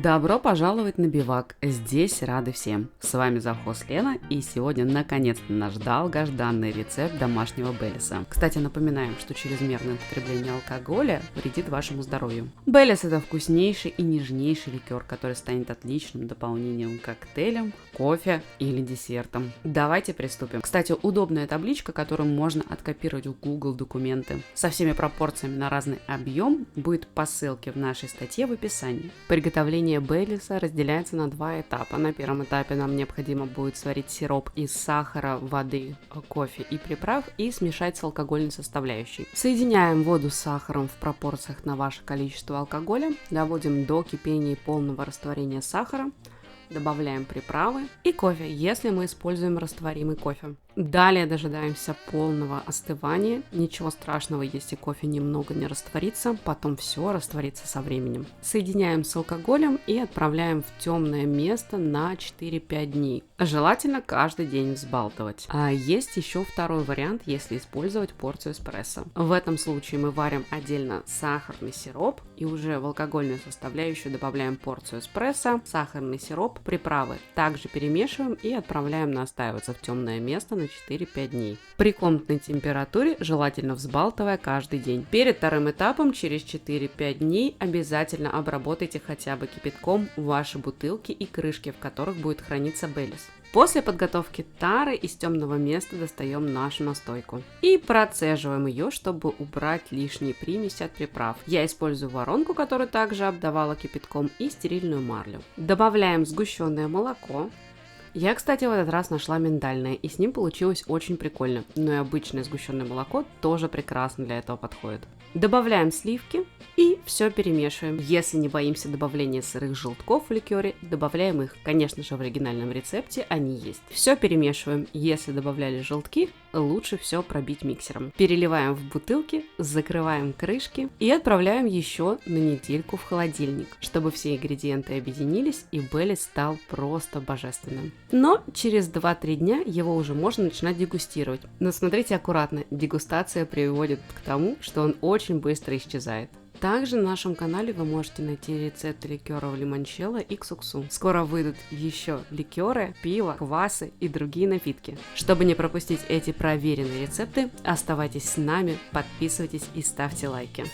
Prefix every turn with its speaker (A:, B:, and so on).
A: Добро пожаловать на бивак, здесь рады всем. С вами завхоз Лена, и сегодня наконец-то наш долгожданный рецепт домашнего Бейлиса. Кстати, напоминаем, что чрезмерное употребление алкоголя вредит вашему здоровью. Бейлис — это вкуснейший и нежнейший ликер, который станет отличным дополнением к коктейлям, кофе или десертам. Давайте приступим. Кстати, удобная табличка, которую можно откопировать в Google документы, со всеми пропорциями на разный объем, будет по ссылке в нашей статье в описании. Приготовление Бейлиса разделяется на два этапа. На первом этапе нам необходимо будет сварить сироп из сахара, воды, кофе и приправ и смешать с алкогольной составляющей. Соединяем воду с сахаром в пропорциях на ваше количество алкоголя, доводим до кипения и полного растворения сахара, добавляем приправы и кофе, если мы используем растворимый кофе. Далее дожидаемся полного остывания. Ничего страшного, если кофе немного не растворится, потом все растворится со временем. Соединяем с алкоголем и отправляем в темное место на 4-5 дней. Желательно каждый день взбалтывать. А есть еще второй вариант, если использовать порцию эспрессо. В этом случае мы варим отдельно сахарный сироп и уже в алкогольную составляющую добавляем порцию эспрессо, сахарный сироп, приправы. Также перемешиваем и отправляем настаиваться в темное место на 4-5 дней. При комнатной температуре, желательно взбалтывая каждый день. Перед вторым этапом, через 4-5 дней, обязательно обработайте хотя бы кипятком ваши бутылки и крышки, в которых будет храниться Бейлис. После подготовки тары из темного места достаем нашу настойку и процеживаем ее, чтобы убрать лишние примеси от приправ. Я использую воронку, которую также обдавала кипятком, и стерильную марлю. Добавляем сгущенное молоко. Я, кстати, в этот раз нашла миндальное, и с ним получилось очень прикольно, но и обычное сгущенное молоко тоже прекрасно для этого подходит. Добавляем сливки и все перемешиваем. Если не боимся добавления сырых желтков в ликере, добавляем их. Конечно же, в оригинальном рецепте они есть. Все перемешиваем. Если добавляли желтки, лучше все пробить миксером. Переливаем в бутылки, закрываем крышки и отправляем еще на недельку в холодильник, чтобы все ингредиенты объединились и Бейлис стал просто божественным. Но через 2-3 дня его уже можно начинать дегустировать. Но смотрите аккуратно, дегустация приводит к тому, что он очень быстро исчезает. Также на нашем канале вы можете найти рецепты ликеров лимончелло и ксуксу. Скоро выйдут еще ликеры, пиво, квасы и другие напитки. Чтобы не пропустить эти проверенные рецепты, оставайтесь с нами, подписывайтесь и ставьте лайки.